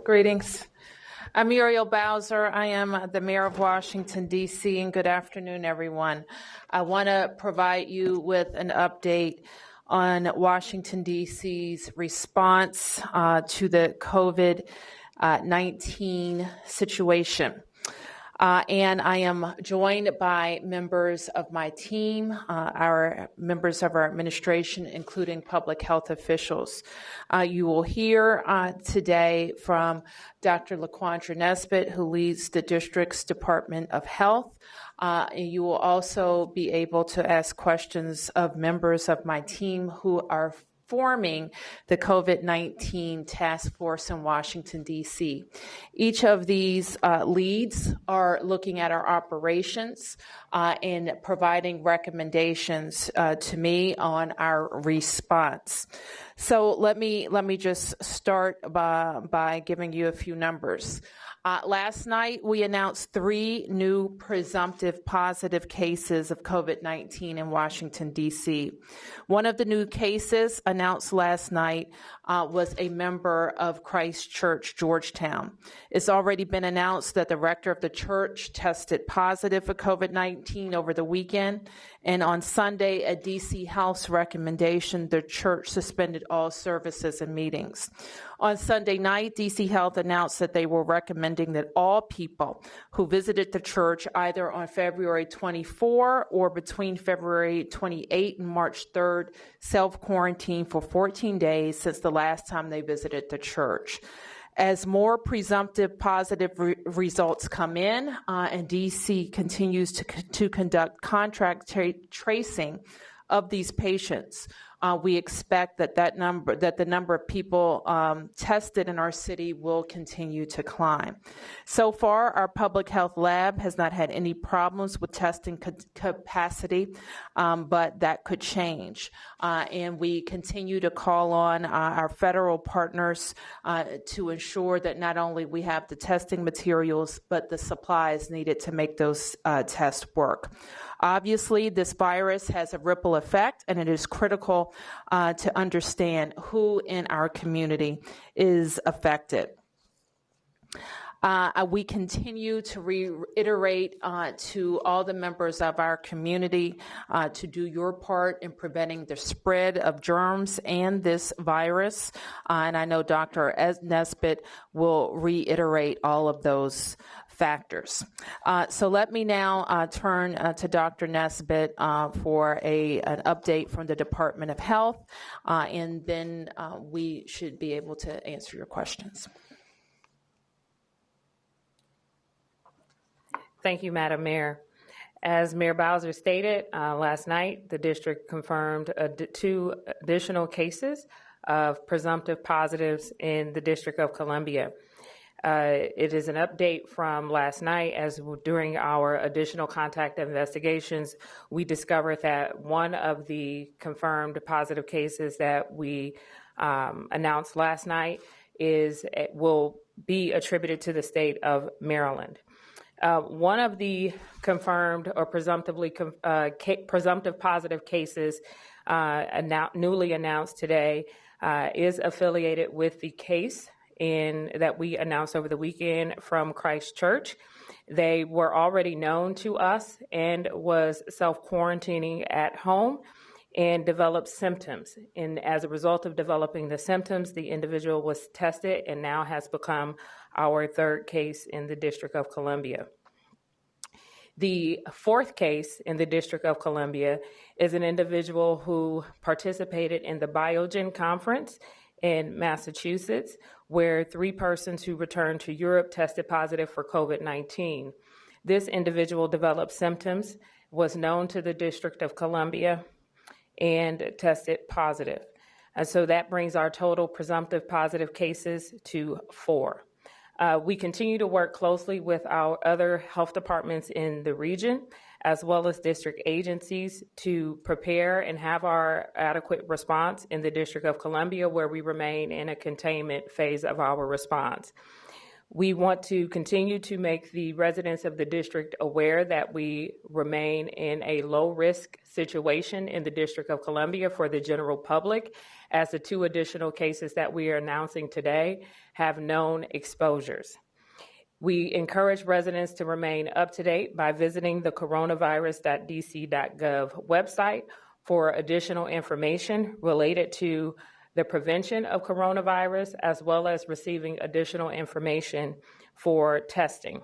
Greetings. I'm Muriel Bowser. I am the Mayor of Washington, D.C., and good afternoon, everyone. I want to provide you with an update on Washington, D.C.'s response to the COVID-19 situation. And I am joined by members of my team, our members of our administration, including public health officials. You will hear today from Dr. LaQuandra Nesbitt, who leads the district's Department of Health. And you will also be able to ask questions of members of my team who are forming the COVID-19 task force in Washington, D.C. Each of these leads are looking at our operations and providing recommendations to me on our response. So let me just start by giving you a few numbers. Last night, we announced 3 new presumptive positive cases of COVID-19 in Washington, D.C. One of the new cases announced last night was a member of Christ Church, Georgetown. It's already been announced that the rector of the church tested positive for COVID-19 over the weekend. And on Sunday, at D.C. Health's recommendation, the church suspended all services and meetings. On Sunday night, D.C. Health announced that they were recommending that all people who visited the church either on February 24 or between February 28 and March 3rd self-quarantine for 14 days since the last time they visited the church. As more presumptive positive results come in and D.C. continues to conduct contact tracing of these patients, we expect that the number of people tested in our city will continue to climb. So far, our public health lab has not had any problems with testing capacity, but that could change. And we continue to call on our federal partners to ensure that not only we have the testing materials, but the supplies needed to make those tests work. Obviously, this virus has a ripple effect, and it is critical to understand who in our community is affected. We continue to reiterate to all the members of our community to do your part in preventing the spread of germs and this virus. And I know Dr. Nesbitt will reiterate all of those factors. So let me now turn to Dr. Nesbitt for an update from the Department of Health, and then we should be able to answer your questions. Thank you, Madam Mayor. As Mayor Bowser stated, last night the district confirmed 2 additional cases of presumptive positives in the District of Columbia. It is an update from last night, as during our additional contact investigations, we discovered that one of the confirmed positive cases that we announced last night will be attributed to the state of Maryland. One of the confirmed or presumptive positive cases newly announced today is affiliated with the case that we announced over the weekend from Christ Church. They were already known to us and was self-quarantining at home and developed symptoms. And as a result of developing the symptoms, the individual was tested and now has become our 3rd case in the District of Columbia. The 4th case in the District of Columbia is an individual who participated in the Biogen conference in Massachusetts, where 3 persons who returned to Europe tested positive for COVID-19. This individual developed symptoms, was known to the District of Columbia, and tested positive. And so that brings our total presumptive positive cases to 4. We continue to work closely with our other health departments in the region, as well as district agencies, to prepare and have our adequate response in the District of Columbia, where we remain in a containment phase of our response. We want to continue to make the residents of the district aware that we remain in a low-risk situation in the District of Columbia for the general public, as the 2 additional cases that we are announcing today have known exposures. We encourage residents to remain up to date by visiting the coronavirus.dc.gov website for additional information related to the prevention of coronavirus, as well as receiving additional information for testing.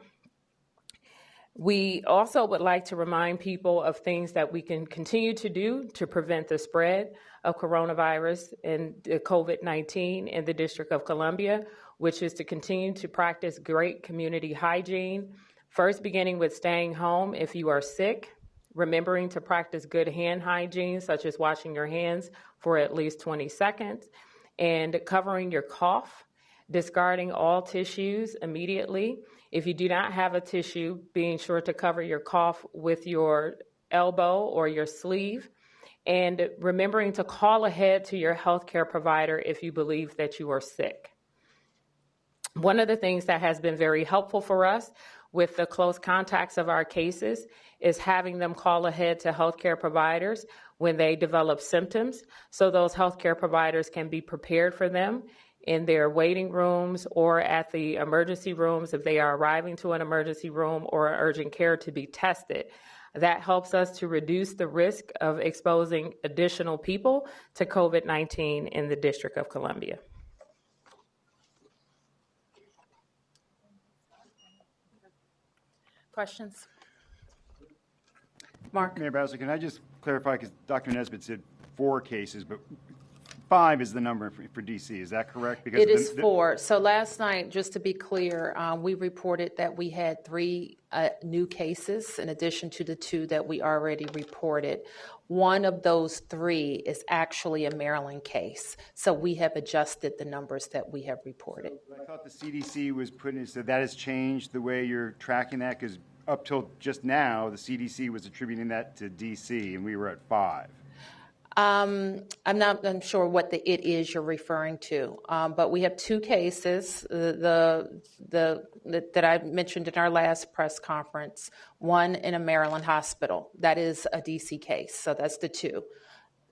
We also would like to remind people of things that we can continue to do to prevent the spread of coronavirus and COVID-19 in the District of Columbia, which is to continue to practice great community hygiene, first beginning with staying home if you are sick, remembering to practice good hand hygiene, such as washing your hands for at least 20 seconds, and covering your cough, discarding all tissues immediately. If you do not have a tissue, being sure to cover your cough with your elbow or your sleeve, and remembering to call ahead to your healthcare provider if you believe that you are sick. One of the things that has been very helpful for us with the close contacts of our cases is having them call ahead to healthcare providers when they develop symptoms, so those healthcare providers can be prepared for them in their waiting rooms or at the emergency rooms if they are arriving to an emergency room or urgent care to be tested. That helps us to reduce the risk of exposing additional people to COVID-19 in the District of Columbia. Questions? Mark? Mayor Bowser, can I just clarify, because Dr. Nesbitt said 4 cases, but 5 is the number for D.C., is that correct? Because it is 4. So last night, just to be clear, we reported that we had 3 new cases in addition to the 2 that we already reported. One of those 3 is actually a Maryland case. So we have adjusted the numbers that we have reported. I thought the CDC was putting it, so that has changed the way you're tracking that, because up till just now, the CDC was attributing that to D.C., and we were at 5. I'm sure what the it is you're referring to, but we have 2 cases that I mentioned in our last press conference, one in a Maryland hospital. That is a DC case, so that's the 2.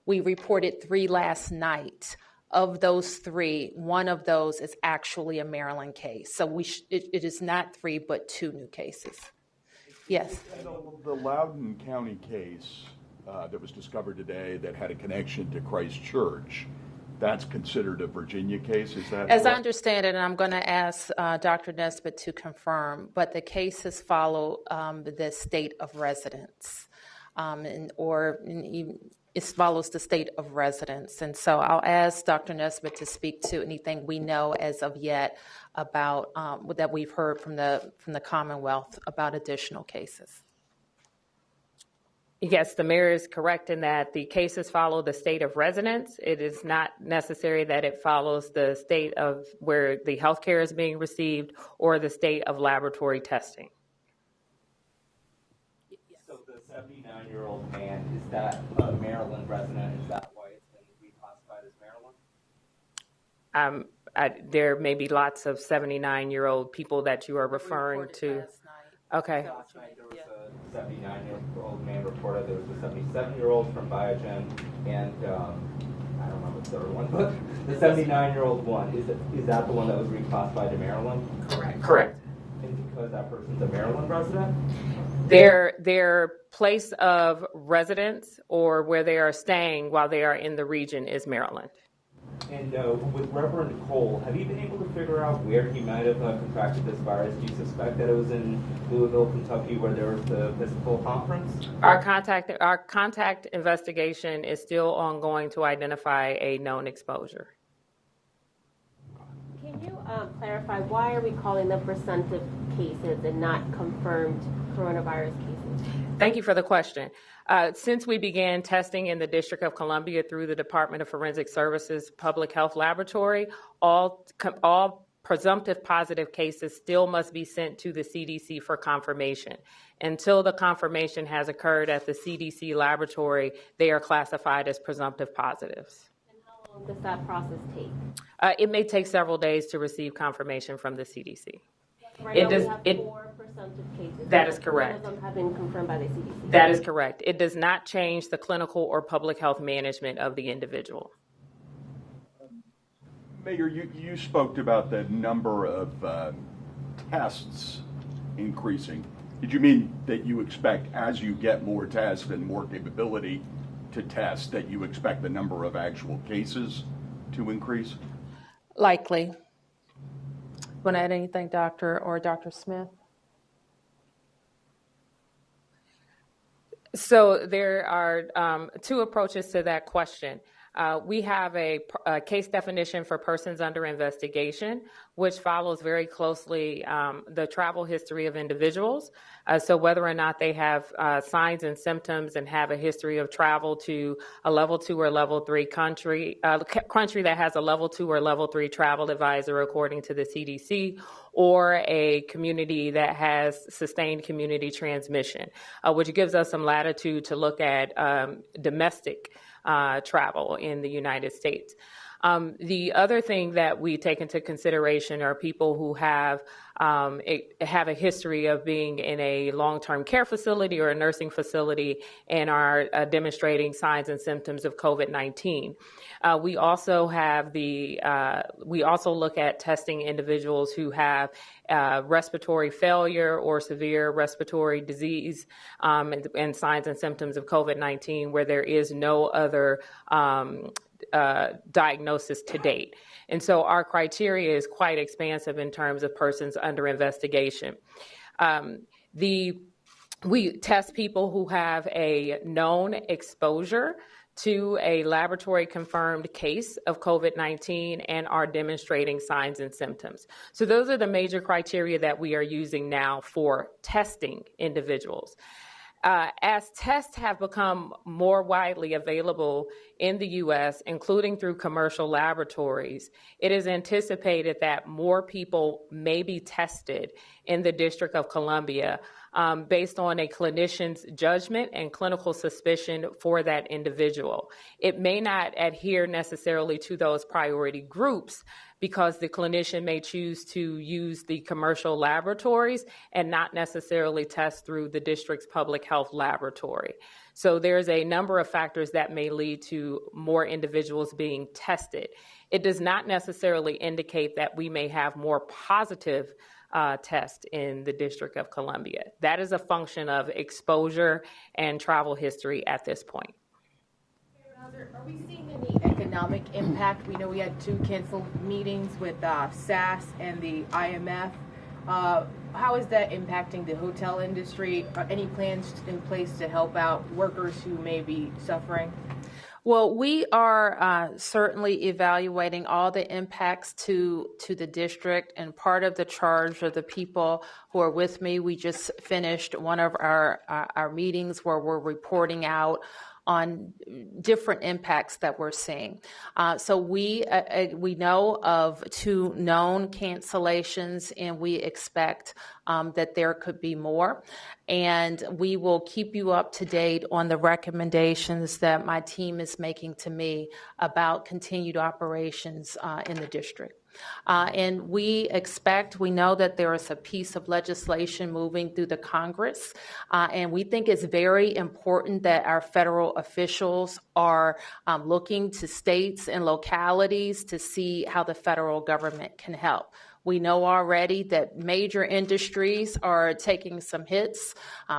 We reported 3 last night. Of those 3, one of those is actually a Maryland case. So it is not 3, but 2 new cases. Yes? The Loudoun County case that was discovered today that had a connection to Christ Church, that's considered a Virginia case, is that As correct? I understand it, and I'm going to ask Dr. Nesbitt to confirm, but the cases follow the state of residence, it follows the state of residence. And so I'll ask Dr. Nesbitt to speak to anything we know as of yet about that we've heard from the Commonwealth about additional cases. Yes, the mayor is correct in that the cases follow the state of residence. It is not necessary that it follows the state of where the health care is being received or the state of laboratory testing. So the 79-year-old man, is that a Maryland resident? Is that why it's been reclassified as Maryland? There may be lots of 79-year-old people that you are referring to. Okay. Last night there was a 79-year-old man reported. There was a 77-year-old from Biogen, and I don't remember the third one, but the 79-year-old one, is that the one that was reclassified to Maryland? Correct. And because that person's a Maryland resident? Their place of residence or where they are staying while they are in the region is Maryland. And with Reverend Cole, have you been able to figure out where he might have contracted this virus? Do you suspect that it was in Louisville, Kentucky, where there was the Episcopal Conference? Our contact investigation is still ongoing to identify a known exposure. Can you clarify, why are we calling them presumptive cases and not confirmed coronavirus cases? Thank you for the question. Since we began testing in the District of Columbia through the Department of Forensic Services Public Health Laboratory, all presumptive positive cases still must be sent to the CDC for confirmation. Until the confirmation has occurred at the CDC laboratory, they are classified as presumptive positives. And how long does that process take? It may take several days to receive confirmation from the CDC. Right now we have 4 presumptive cases. That is correct. None of them have been confirmed by the CDC. That is correct. It does not change the clinical or public health management of the individual. Mayor, you spoke about the number of tests increasing. Did you mean that you expect, as you get more tests and more capability to test, that you expect the number of actual cases to increase? Likely. Want to add anything, Dr. Smith? So there are two approaches to that question. We have a case definition for persons under investigation, which follows very closely the travel history of individuals. So whether or not they have signs and symptoms and have a history of travel to a level 2 or level 3 country that has a level 2 or level 3 travel advisor according to the CDC, or a community that has sustained community transmission, which gives us some latitude to look at domestic travel in the United States. The other thing that we take into consideration are people who have a history of being in a long-term care facility or a nursing facility and are demonstrating signs and symptoms of COVID-19. We also look at testing individuals who have respiratory failure or severe respiratory disease and signs and symptoms of COVID-19 where there is no other diagnosis to date. And so our criteria is quite expansive in terms of persons under investigation. We test people who have a known exposure to a laboratory confirmed case of COVID-19 and are demonstrating signs and symptoms. So those are the major criteria that we are using now for testing individuals. As tests have become more widely available in the U.S., including through commercial laboratories, it is anticipated that more people may be tested in the District of Columbia based on a clinician's judgment and clinical suspicion for that individual. It may not adhere necessarily to those priority groups because the clinician may choose to use the commercial laboratories and not necessarily test through the district's public health laboratory. So there's a number of factors that may lead to more individuals being tested. It does not necessarily indicate that we may have more positive tests in the District of Columbia. That is a function of exposure and travel history at this point. Are we seeing any economic impact? We know we had 2 canceled meetings with SAS and the IMF. How is that impacting the hotel industry? Are any plans in place to help out workers who may be suffering? Well, we are certainly evaluating all the impacts to the district, and part of the charge of the people who are with me, we just finished one of our meetings where we're reporting out on different impacts that we're seeing. So we know of 2 known cancellations, and we expect that there could be more. And we will keep you up to date on the recommendations that my team is making to me about continued operations in the district. And we know that there is a piece of legislation moving through the Congress, and we think it's very important that our federal officials are looking to states and localities to see how the federal government can help. We know already that major industries are taking some hits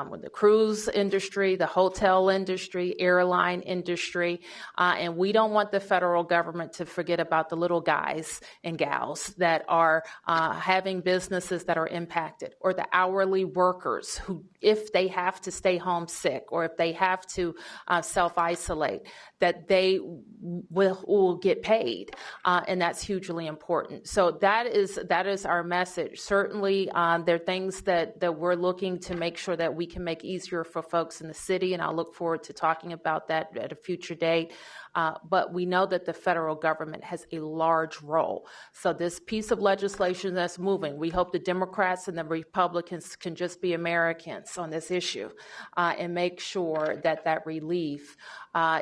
with the cruise industry, the hotel industry, airline industry, and we don't want the federal government to forget about the little guys and gals that are having businesses that are impacted, or the hourly workers who, if they have to stay home sick or if they have to self-isolate, that they will get paid, and that's hugely important. So that is our message. Certainly, there are things that we're looking to make sure that we can make easier for folks in the city, and I'll look forward to talking about that at a future date. But we know that the federal government has a large role. So this piece of legislation that's moving, we hope the Democrats and the Republicans can just be Americans on this issue and make sure that that relief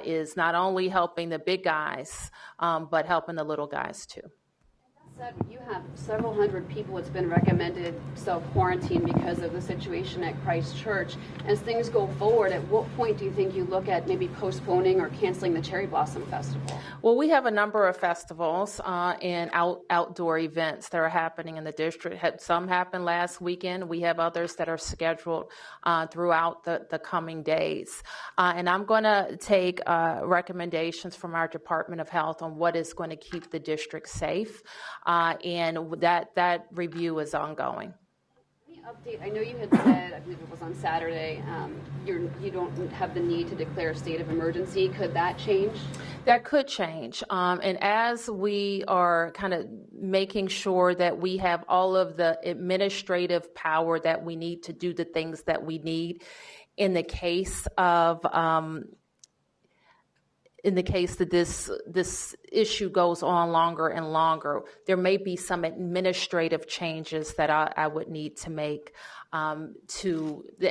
is not only helping the big guys, but helping the little guys too. Said you have several hundred people it's been recommended self-quarantine because of the situation at Christ Church. As things go forward, at what point do you think you look at maybe postponing or canceling the Cherry Blossom Festival? Well, we have a number of festivals and outdoor events that are happening in the district. Some happened last weekend. We have others that are scheduled throughout the coming days. And I'm going to take recommendations from our Department of Health on what is going to keep the district safe. And that review is ongoing. Any update? I know you had said, I believe it was on Saturday, you don't have the need to declare a state of emergency. Could that change? That could change. And as we are kind of making sure that we have all of the administrative power that we need to do the things that we need in the case of that this issue goes on longer and longer, there may be some administrative changes that I would need to make in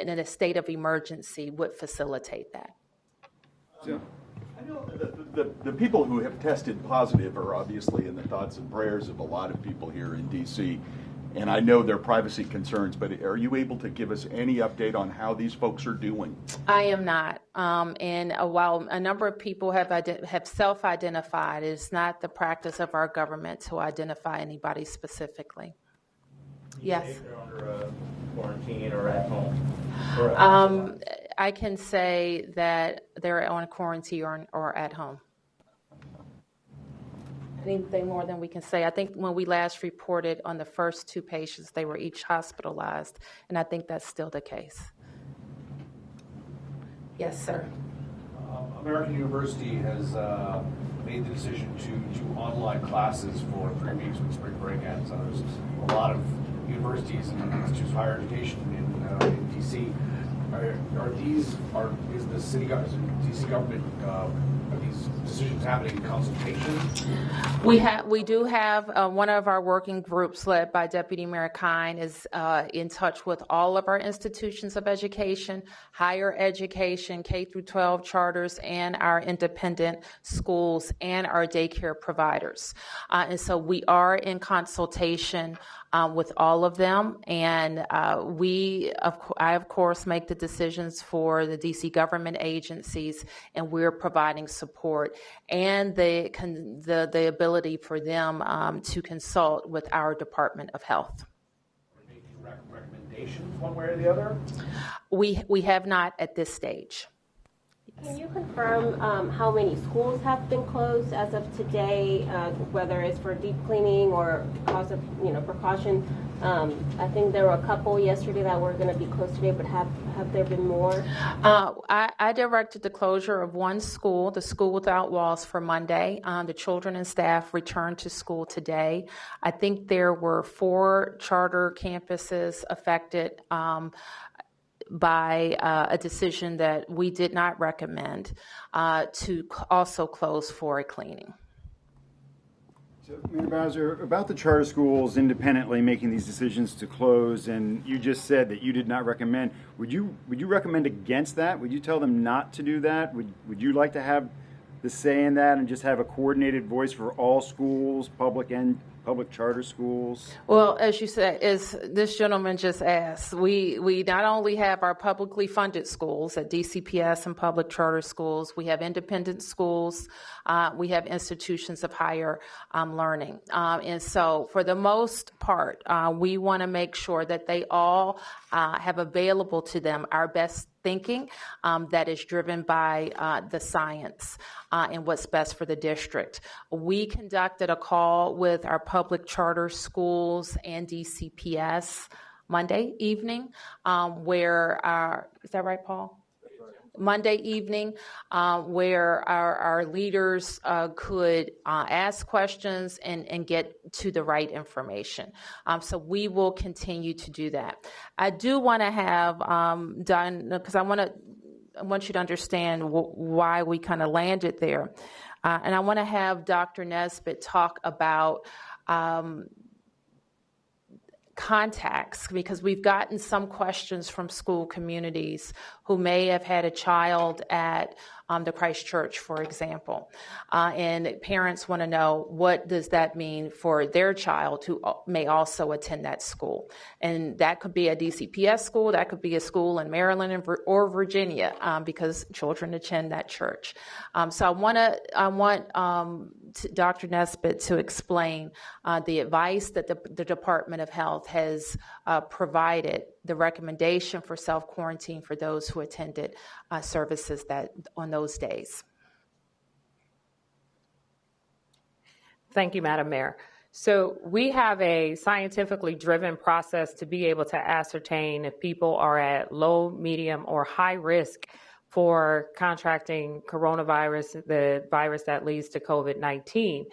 a state of emergency would facilitate that. So, I know the people who have tested positive are obviously in the thoughts and prayers of a lot of people here in D.C., and I know their privacy concerns, but are you able to give us any update on how these folks are doing? I am not. And while a number of people have self-identified, it's not the practice of our government to identify anybody specifically. Yes. They're under quarantine or at home? I can say that they're on quarantine or at home. Anything more than we can say? I think when we last reported on the first two patients, they were each hospitalized, and I think that's still the case. Yes, sir. American University has made the decision to do online classes for 3 weeks when spring break ends. There's a lot of universities and institutes of higher education in D.C. Is the city government, D.C. government, are these decisions happening in consultation? We do have one of our working groups led by Deputy Mayor Kine is in touch with all of our institutions of education, higher education, K through 12 charters, and our independent schools and our daycare providers. And so we are in consultation with all of them, and I of course make the decisions for the DC government agencies, and we're providing support and the ability for them to consult with our Department of Health. Are they making recommendations one way or the other? We have not at this stage. Can you confirm how many schools have been closed as of today, whether it's for deep cleaning or because of precaution? I think there were a couple yesterday that were going to be closed today, but have there been more? I directed the closure of one school, the School Without Walls, for Monday. The children and staff returned to school today. I think there were 4 charter campuses affected by a decision that we did not recommend to also close for a cleaning. So, Mayor Bowser, about the charter schools independently making these decisions to close, and you just said that you did not recommend. Would you recommend against that? Would you tell them not to do that? Would you like to have the say in that and just have a coordinated voice for all schools, public and public charter schools? Well, as you said, as this gentleman just asked, we not only have our publicly funded schools at DCPS and public charter schools, we have independent schools, we have institutions of higher learning. And so for the most part, we want to make sure that they all have available to them our best thinking that is driven by the science and what's best for the district. We conducted a call with our public charter schools and DCPS Monday evening where is that right, Paul? Monday evening, where our leaders could ask questions and get to the right information. So we will continue to do that. I do want to have done, because I want you to understand why we kind of landed there. And I want to have Dr. Nesbitt talk about contacts, because we've gotten some questions from school communities who may have had a child at the Christ Church, for example. And parents want to know, what does that mean for their child who may also attend that school? And that could be a DCPS school, that could be a school in Maryland or Virginia, because children attend that church. So I want Dr. Nesbitt to explain the advice that the Department of Health has provided, the recommendation for self-quarantine for those who attended services that on those days. Thank you, Madam Mayor. So we have a scientifically driven process to be able to ascertain if people are at low, medium, or high risk for contracting coronavirus, the virus that leads to COVID-19.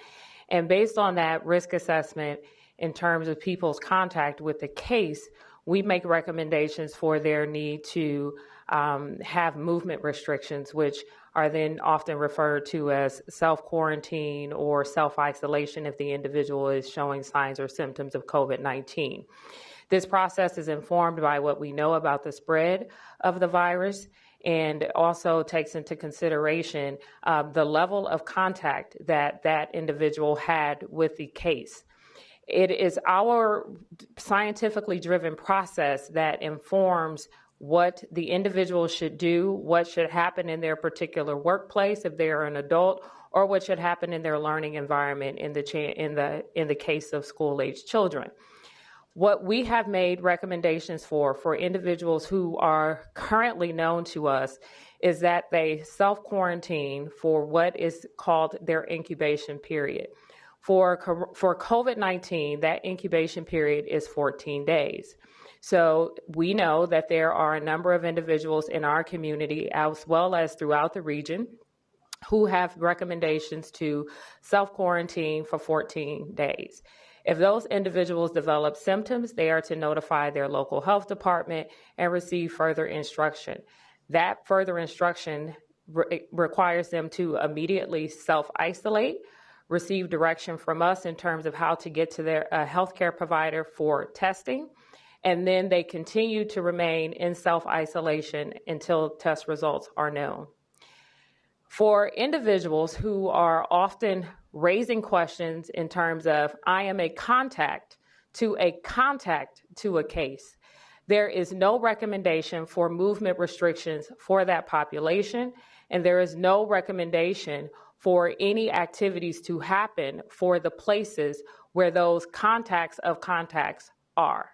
And based on that risk assessment in terms of people's contact with the case, we make recommendations for their need to have movement restrictions, which are then often referred to as self-quarantine or self-isolation if the individual is showing signs or symptoms of COVID-19. This process is informed by what we know about the spread of the virus, and also takes into consideration the level of contact that that individual had with the case. It is our scientifically driven process that informs what the individual should do, what should happen in their particular workplace if they are an adult, or what should happen in their learning environment in the case of school-aged children. What we have made recommendations for individuals who are currently known to us is that they self-quarantine for what is called their incubation period. For COVID-19, that incubation period is 14 days. So we know that there are a number of individuals in our community, as well as throughout the region, who have recommendations to self-quarantine for 14 days. If those individuals develop symptoms, they are to notify their local health department and receive further instruction. That further instruction requires them to immediately self-isolate, receive direction from us in terms of how to get to their healthcare provider for testing, and then they continue to remain in self-isolation until test results are known. For individuals who are often raising questions in terms of, I am a contact to a case, there is no recommendation for movement restrictions for that population, and there is no recommendation for any activities to happen for the places where those contacts of contacts are.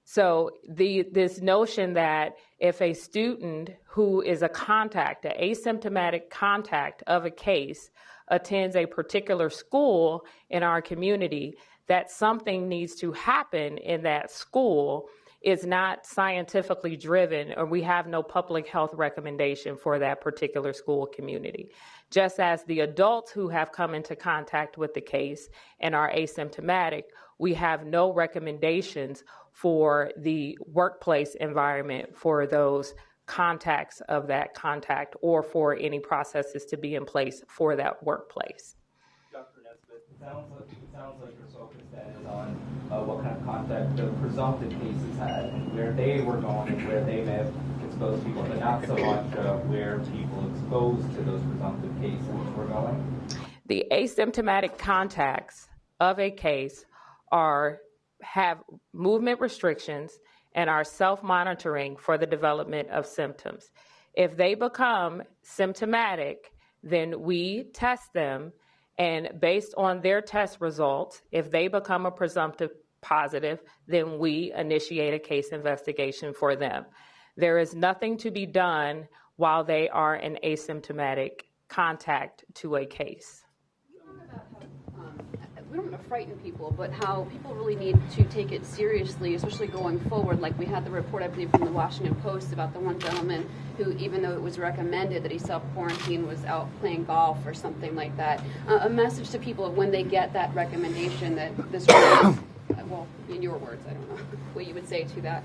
So this notion that if a student who is a contact, an asymptomatic contact of a case, attends a particular school in our community, that something needs to happen in that school is not scientifically driven, or we have no public health recommendation for that particular school community. Just as the adults who have come into contact with the case and are asymptomatic, we have no recommendations for the workplace environment for those contacts of that contact, or for any processes to be in place for that workplace. Dr. Nesbitt, it sounds like your focus then is on what kind of contact the presumptive cases had, and where they were going and where they may have exposed people, but not so much where people exposed to those presumptive cases were going. The asymptomatic contacts of a case have movement restrictions and are self-monitoring for the development of symptoms. If they become symptomatic, then we test them, and based on their test results, if they become a presumptive positive, then we initiate a case investigation for them. There is nothing to be done while they are an asymptomatic contact to a case. We don't want to frighten people, but how people really need to take it seriously, especially going forward. Like we had the report, I believe, from the Washington Post about the one gentleman who, even though it was recommended that he self-quarantine, was out playing golf or something like that. A message to people when they get that recommendation that this was, well, in your words, I don't know what you would say to that.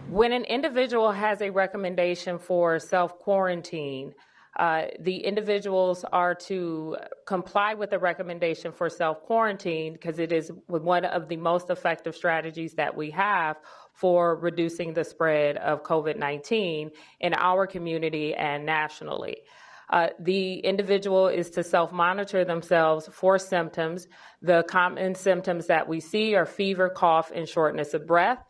When an individual has a recommendation for self-quarantine, The individuals are to comply with the recommendation for self-quarantine because it is one of the most effective strategies that we have for reducing the spread of COVID-19 in our community and nationally. The individual is to self-monitor themselves for symptoms. The common symptoms that we see are fever, cough, and shortness of breath.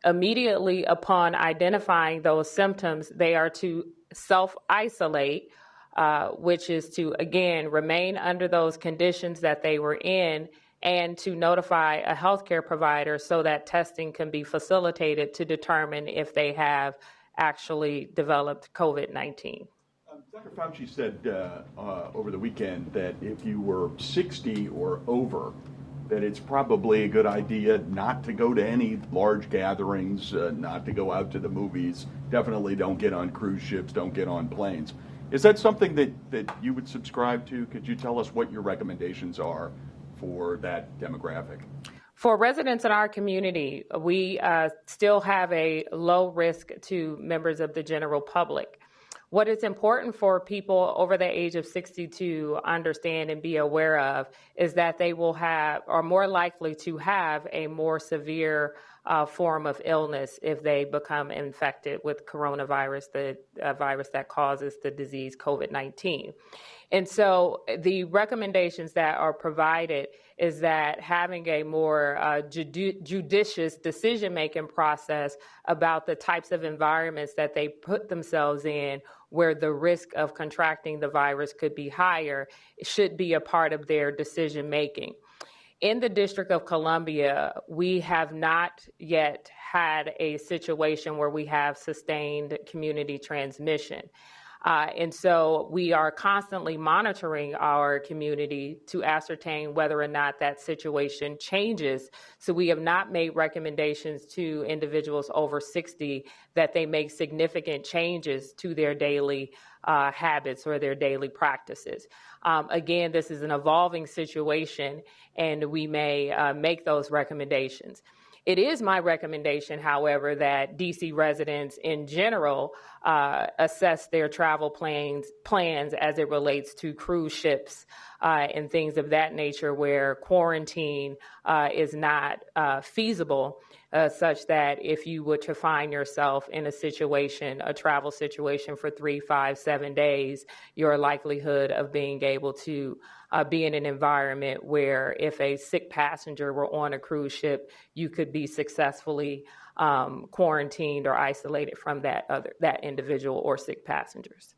Immediately upon identifying those symptoms, they are to self-isolate, which is to, again, remain under those conditions that they were in and to notify a healthcare provider so that testing can be facilitated to determine if they have actually developed COVID-19. Dr. Fauci said over the weekend that if you were 60 or over, that it's probably a good idea not to go to any large gatherings, not to go out to the movies, definitely don't get on cruise ships, don't get on planes. Is that something that you would subscribe to? Could you tell us what your recommendations are for that demographic? For residents in our community, we still have a low risk to members of the general public. What is important for people over the age of 60 to understand and be aware of is that they will have, are more likely to have a more severe form of illness if they become infected with coronavirus, the virus that causes the disease COVID-19. And so the recommendations that are provided is that having a more judicious decision-making process about the types of environments that they put themselves in where the risk of contracting the virus could be higher should be a part of their decision-making. In the District of Columbia, we have not yet had a situation where we have sustained community transmission. And so we are constantly monitoring our community to ascertain whether or not that situation changes. So we have not made recommendations to individuals over 60 that they make significant changes to their daily habits or their daily practices. Again, this is an evolving situation, and we may make those recommendations. It is my recommendation, however, that DC residents in general assess their travel plans as it relates to cruise ships and things of that nature where quarantine is not feasible, such that if you were to find yourself in a situation, a travel situation for 3, 5, 7 days, your likelihood of being able to be in an environment where if a sick passenger were on a cruise ship, you could be successfully quarantined or isolated from that individual or sick passengers.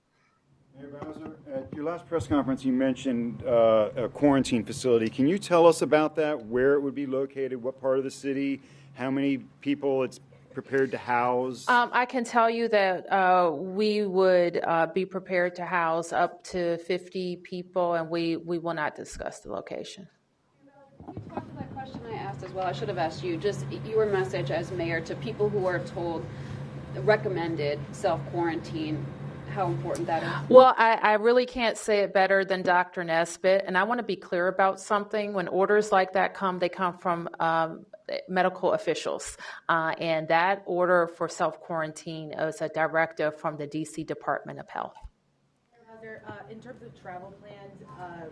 Mayor Bowser, at your last press conference, you mentioned a quarantine facility. Can you tell us about that, where it would be located, what part of the city, how many people it's prepared to house? I can tell you that we would be prepared to house up to 50 people, and we will not discuss the location. Can you talk to that question I asked as well? I should have asked you, just your message as mayor to people who are told, recommended self-quarantine, how important that is? Well, I really can't say it better than Dr. Nesbitt, and I want to be clear about something. When orders like that come, they come from medical officials, and that order for self-quarantine is a directive from the DC Department of Health. In terms of travel plans,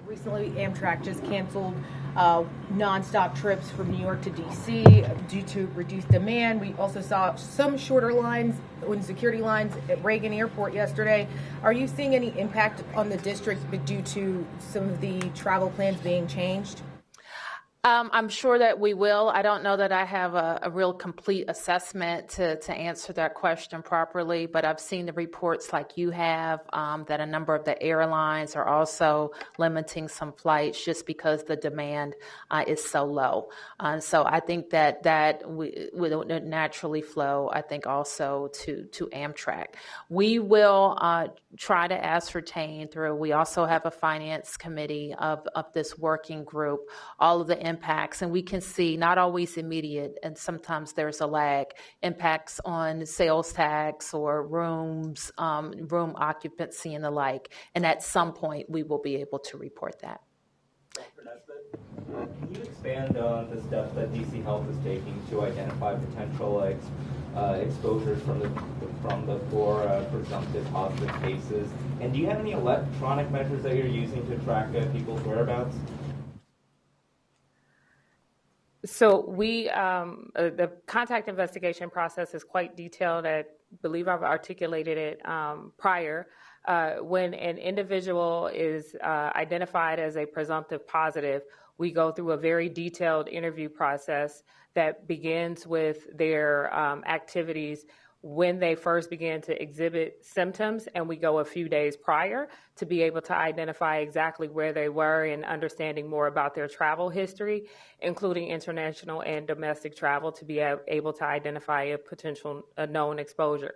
recently Amtrak just canceled nonstop trips from New York to DC due to reduced demand. We also saw some shorter lines and security lines at Reagan Airport yesterday. Are you seeing any impact on the district due to some of the travel plans being changed? I'm sure that we will. I don't know that I have a real complete assessment to answer that question properly, but I've seen the reports like you have that a number of the airlines are also limiting some flights just because the demand is so low. So I think that would naturally flow, I think, also to Amtrak. We will try to ascertain through, we also have a finance committee of this working group, all of the impacts, and we can see not always immediate, and sometimes there's a lag, impacts on sales tax or rooms, room occupancy and the like. And at some point, we will be able to report that. Dr. Nesbitt? Can you expand on the steps that DC Health is taking to identify potential exposures from the 4 presumptive positive cases? And do you have any electronic measures that you're using to track people's whereabouts? So we, the contact investigation process is quite detailed. I believe I've articulated it prior. When an individual is identified as a presumptive positive, we go through a very detailed interview process that begins with their activities when they first began to exhibit symptoms, and we go a few days prior to be able to identify exactly where they were and understanding more about their travel history, including international and domestic travel, to be able to identify a known exposure.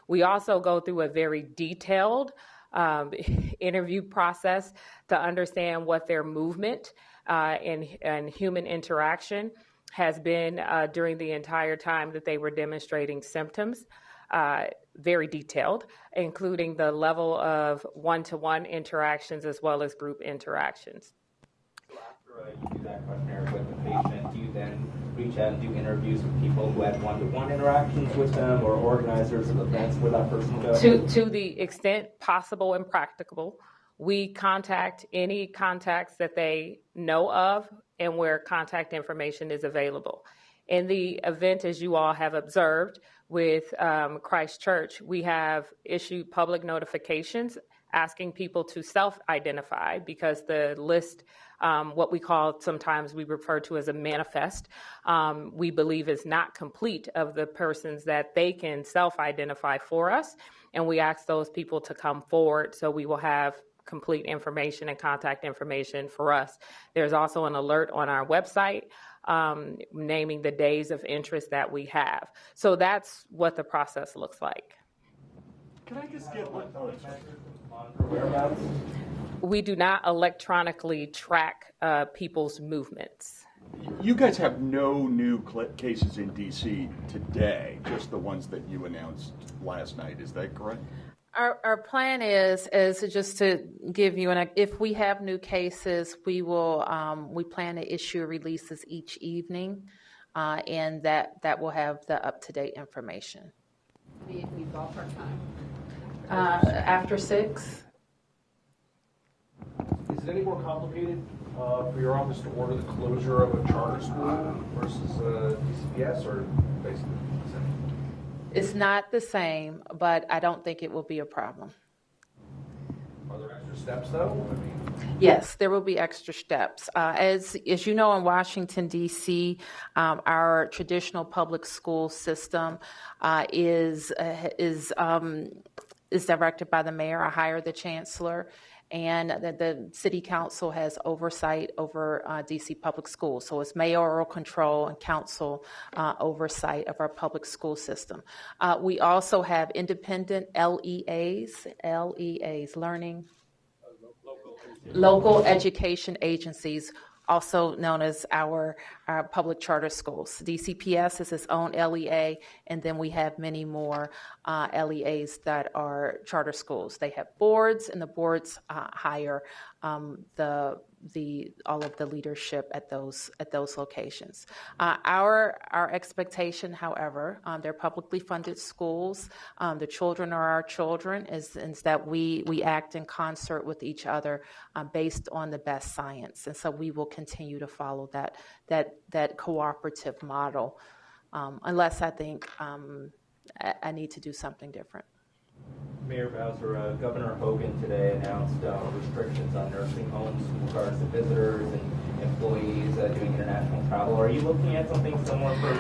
We also go through a very detailed interview process to understand what their movement and human interaction has been during the entire time that they were demonstrating symptoms, very detailed, including the level of one-to-one interactions as well as group interactions. So after you do that questionnaire with the patient, do you then reach out and do interviews with people who had one-to-one interactions with them or organizers of events where that person goes? To the extent possible and practicable, we contact any contacts that they know of and where contact information is available. In the event, as you all have observed with Christ Church, we have issued public notifications asking people to self-identify because the list, what we call sometimes we refer to as a manifest, we believe is not complete of the persons that they can self-identify for us. And we ask those people to come forward so we will have complete information and contact information for us. There's also an alert on our website naming the days of interest that we have. So that's what the process looks like. Can I just get one? Whereabouts? We do not electronically track people's movements. You guys have no new cases in D.C. today, just the ones that you announced last night. Is that correct? Our plan is just to give you if we have new cases, we will we plan to issue releases each evening, and that will have the up-to-date information. We ballpark time. After 6. Is it any more complicated for your office to order the closure of a charter school versus DCPS, or basically the same? It's not the same, but I don't think it will be a problem. Are there extra steps, though? Yes, there will be extra steps. As you know, in Washington, D.C., our traditional public school system is directed by the mayor. I hire the chancellor, and the city council has oversight over D.C. public schools. So it's mayoral control and council oversight of our public school system. We also have independent LEAs, local education agencies, also known as our public charter schools. DCPS is its own LEA, and then we have many more LEAs that are charter schools. They have boards, and the boards hire all of the leadership at those locations. Our expectation, however, they're publicly funded schools. The children are our children, is that we act in concert with each other based on the best science, and so we will continue to follow that cooperative model, unless I think I need to do something different. Mayor Bowser, Governor Hogan today announced restrictions on nursing homes in regards to visitors and employees doing international travel. Are you looking at something similar for?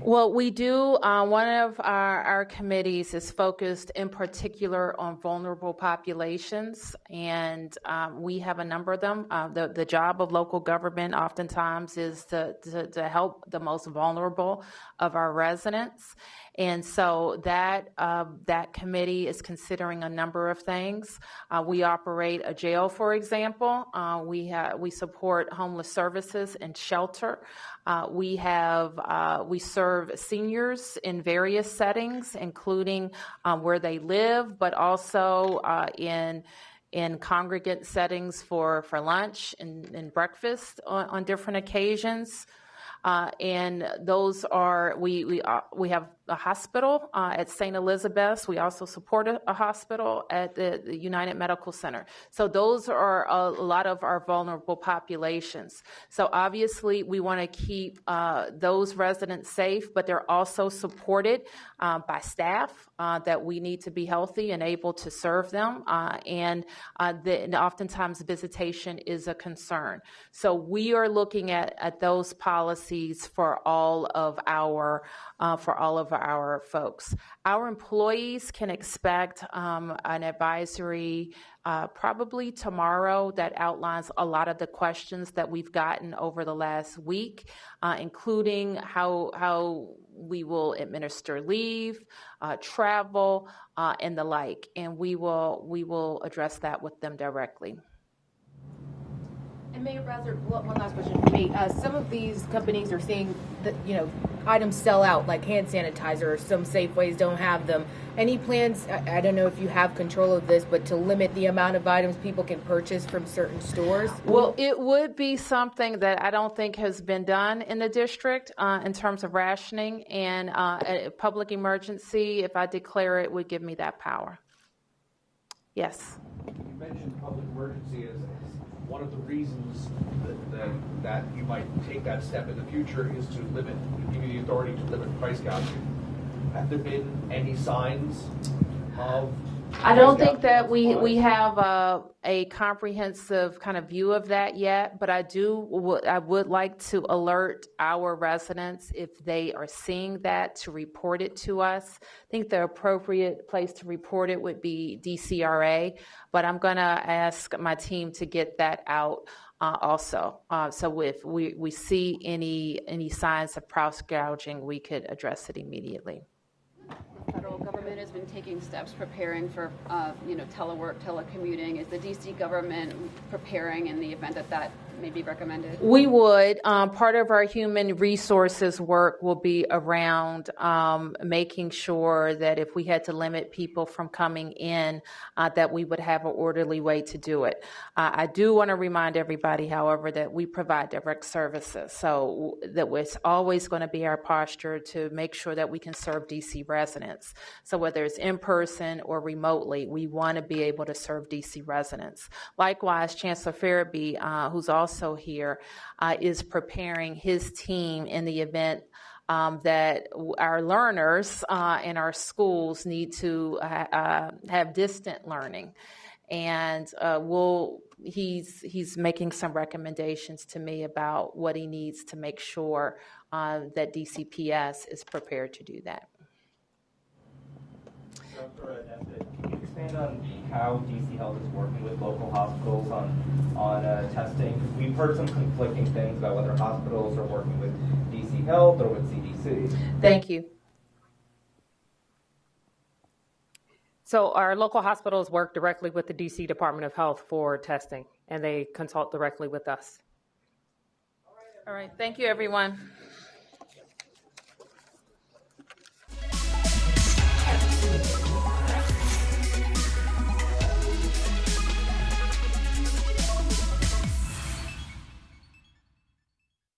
Well, we do. One of our committees is focused in particular on vulnerable populations, and we have a number of them. The job of local government oftentimes is to help the most vulnerable of our residents. And so that committee is considering a number of things. We operate a jail, for example. We support homeless services and shelter. We serve seniors in various settings, including where they live, but also in in congregate settings for lunch and breakfast on different occasions. And those are, we have a hospital at St. Elizabeth's. We also support a hospital at the United Medical Center. So those are a lot of our vulnerable populations. So obviously we want to keep those residents safe, but they're also supported by staff that we need to be healthy and able to serve them. And oftentimes visitation is a concern. So we are looking at those policies for all of our folks. Our employees can expect an advisory probably tomorrow that outlines a lot of the questions that we've gotten over the last week, including how we will administer leave, travel, and the like. And we will address that with them directly. And Mayor Bowser, one last question for me. Some of these companies are saying that, items sell out, like hand sanitizer. Some Safeways don't have them. Any plans, I don't know if you have control of this, but to limit the amount of items people can purchase from certain stores? Well, it would be something that I don't think has been done in the district in terms of rationing, and a public emergency, if I declare it, would give me that power. Yes. You mentioned public emergency as one of the reasons that you might take that step in the future is to give you the authority to limit price gouging. Have there been any signs of? I don't think that we have a comprehensive kind of view of that yet, but I would like to alert our residents if they are seeing that to report it to us. I think the appropriate place to report it would be DCRA, but I'm going to ask my team to get that out also. So if we see any signs of price gouging, we could address it immediately. The federal government has been taking steps preparing for, telework, telecommuting. Is the D.C. government preparing in the event that may be recommended? We would. Part of our human resources work will be around making sure that if we had to limit people from coming in, that we would have an orderly way to do it. I do want to remind everybody, however, that we provide direct services. So that it's always going to be our posture to make sure that we can serve D.C. residents. So whether it's in person or remotely, we want to be able to serve D.C. residents. Likewise, Chancellor Farabee, who's also here, is preparing his team in the event that our learners in our schools need to have distant learning. And he's making some recommendations to me about what he needs to make sure that DCPS is prepared to do that. Can you expand on how DC Health is working with local hospitals on testing? Because we've heard some conflicting things about whether hospitals are working with DC Health or with CDC. Thank you. So our local hospitals work directly with the DC Department of Health for testing, and they consult directly with us. All right. Thank you, everyone.